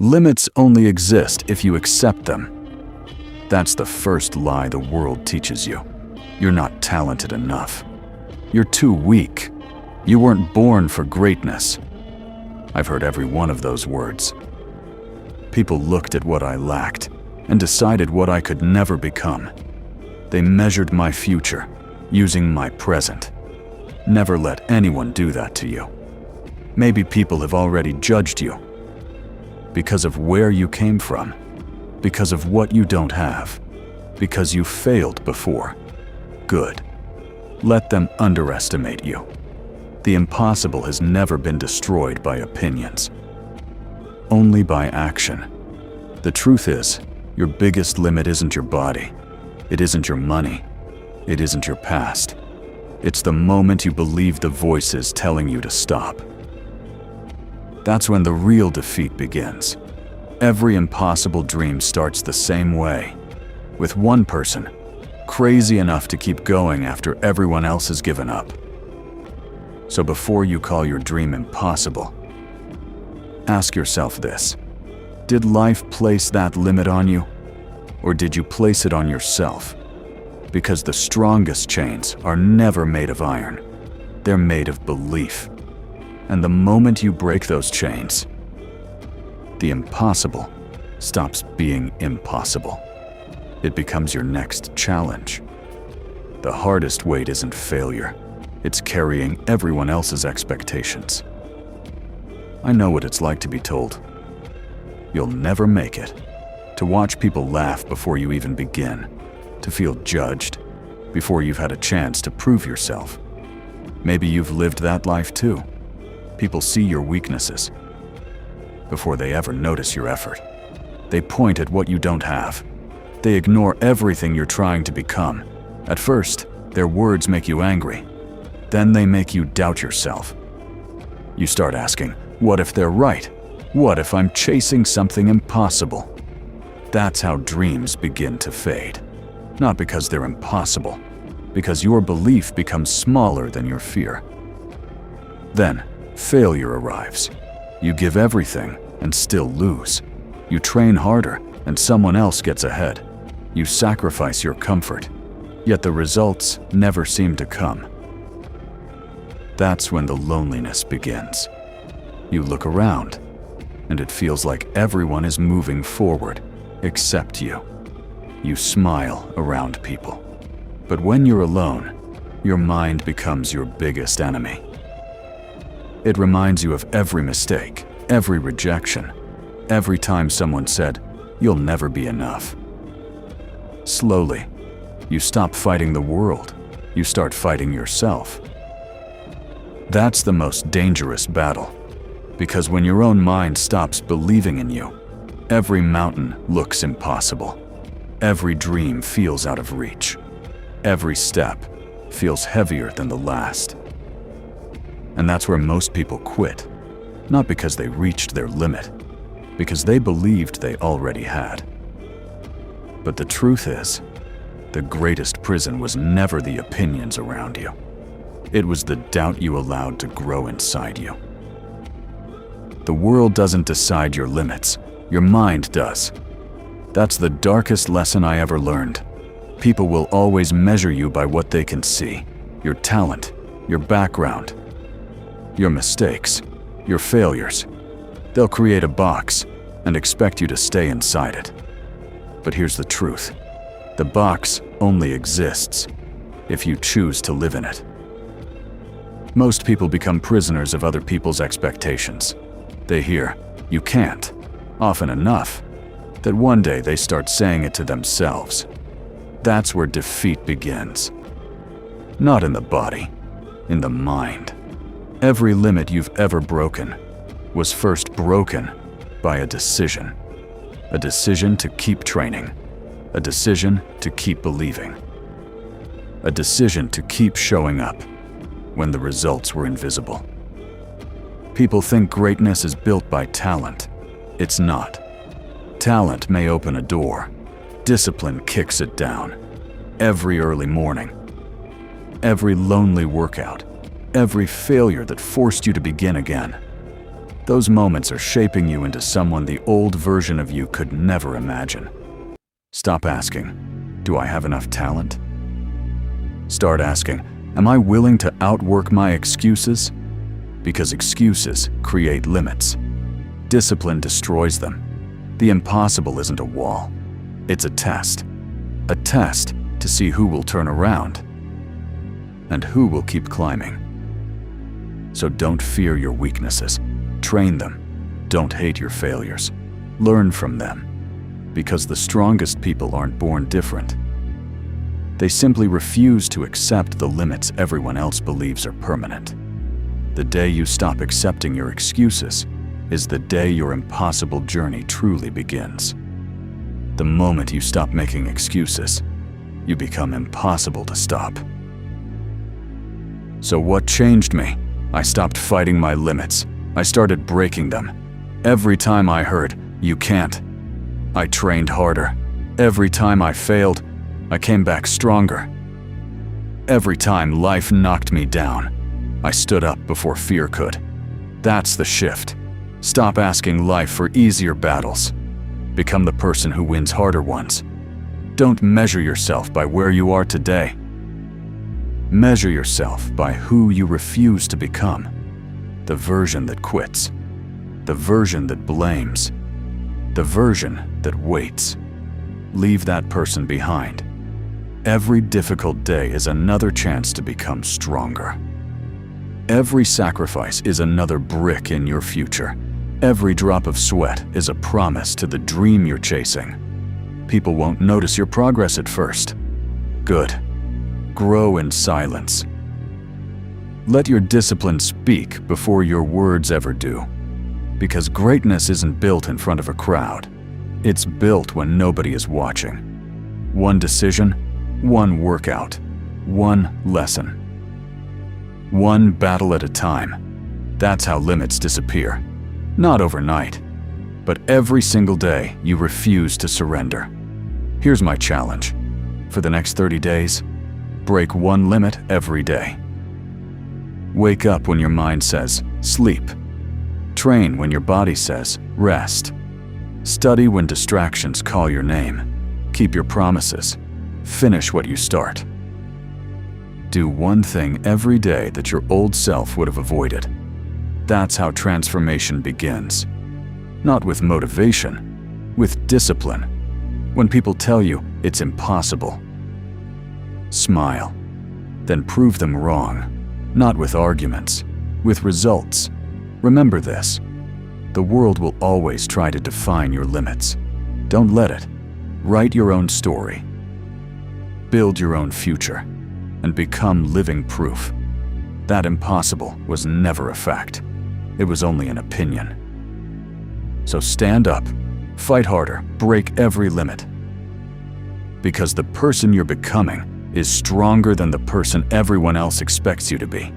Limits only exist if you accept them. That's the first lie the world teaches you. You're not talented enough. You're too weak. You weren't born for greatness. I've heard every one of those words. People looked at what I lacked and decided what I could never become. They measured my future using my present. Never let anyone do that to you. Maybe people have already judged you because of where you came from, because of what you don't have, because you failed before. Good. Let them underestimate you. The impossible has never been destroyed by opinions, only by action. The truth is, your biggest limit isn't your body. It isn't your money. It isn't your past. It's the moment you believe the voices telling you to stop. That's when the real defeat begins. Every impossible dream starts the same way, with one person crazy enough to keep going after everyone else has given up. So before you call your dream impossible, ask yourself this: did life place that limit on you? Or did you place it on yourself? Because the strongest chains are never made of iron. They're made of belief. And the moment you break those chains, the impossible stops being impossible. It becomes your next challenge. The hardest weight isn't failure. It's carrying everyone else's expectations. I know what it's like to be told, "You'll never make it," to watch people laugh before you even begin, to feel judged before you've had a chance to prove yourself. Maybe you've lived that life too. People see your weaknesses before they ever notice your effort. They point at what you don't have. They ignore everything you're trying to become. At first, their words make you angry. Then they make you doubt yourself. You start asking, what if they're right? What if I'm chasing something impossible? That's how dreams begin to fade. Not because they're impossible, because your belief becomes smaller than your fear. Then, failure arrives. You give everything and still lose. You train harder and someone else gets ahead. You sacrifice your comfort, yet the results never seem to come. That's when the loneliness begins. You look around, and it feels like everyone is moving forward, except you. You smile around people. But when you're alone, your mind becomes your biggest enemy. It reminds you of every mistake, every rejection, every time someone said, "You'll never be enough." Slowly, you stop fighting the world. You start fighting yourself. That's the most dangerous battle, because when your own mind stops believing in you, every mountain looks impossible. Every dream feels out of reach. Every step feels heavier than the last. And that's where most people quit, not because they reached their limit, because they believed they already had. But the truth is, the greatest prison was never the opinions around you. It was the doubt you allowed to grow inside you. The world doesn't decide your limits, your mind does. That's the darkest lesson I ever learned. People will always measure you by what they can see: your talent, your background, your mistakes, your failures. They'll create a box and expect you to stay inside it. But here's the truth: the box only exists if you choose to live in it. Most people become prisoners of other people's expectations. They hear, "You can't," often enough that one day they start saying it to themselves. That's where defeat begins. Not in the body, in the mind. Every limit you've ever broken was first broken by a decision. A decision to keep training. A decision to keep believing. A decision to keep showing up when the results were invisible. People think greatness is built by talent. It's not. Talent may open a door. Discipline kicks it down. Every early morning, every lonely workout, every failure that forced you to begin again. Those moments are shaping you into someone the old version of you could never imagine. Stop asking, do I have enough talent? Start asking, am I willing to outwork my excuses? Because excuses create limits. Discipline destroys them. The impossible isn't a wall. It's a test. A test to see who will turn around and who will keep climbing. So don't fear your weaknesses. Train them. Don't hate your failures. Learn from them. Because the strongest people aren't born different. They simply refuse to accept the limits everyone else believes are permanent. The day you stop accepting your excuses is the day your impossible journey truly begins. The moment you stop making excuses, you become impossible to stop. So what changed me? I stopped fighting my limits. I started breaking them. Every time I heard, "You can't," I trained harder. Every time I failed, I came back stronger. Every time life knocked me down, I stood up before fear could. That's the shift. Stop asking life for easier battles. Become the person who wins harder ones. Don't measure yourself by where you are today. Measure yourself by who you refuse to become. The version that quits. The version that blames. The version that waits. Leave that person behind. Every difficult day is another chance to become stronger. Every sacrifice is another brick in your future. Every drop of sweat is a promise to the dream you're chasing. People won't notice your progress at first. Good. Grow in silence. Let your discipline speak before your words ever do. Because greatness isn't built in front of a crowd. It's built when nobody is watching. One decision, one workout, one lesson. One battle at a time. That's how limits disappear. Not overnight, but every single day you refuse to surrender. Here's my challenge. For the next 30 days, break one limit every day. Wake up when your mind says, sleep. Train when your body says, rest. Study when distractions call your name. Keep your promises. Finish what you start. Do one thing every day that your old self would have avoided. That's how transformation begins. Not with motivation, with discipline. When people tell you it's impossible, smile. Then prove them wrong. Not with arguments, with results. Remember this. The world will always try to define your limits. Don't let it. Write your own story. Build your own future. And become living proof. That impossible was never a fact. It was only an opinion. So stand up, fight harder, break every limit. Because the person you're becoming is stronger than the person everyone else expects you to be.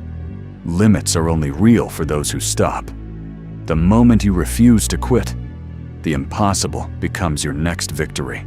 Limits are only real for those who stop. The moment you refuse to quit, the impossible becomes your next victory.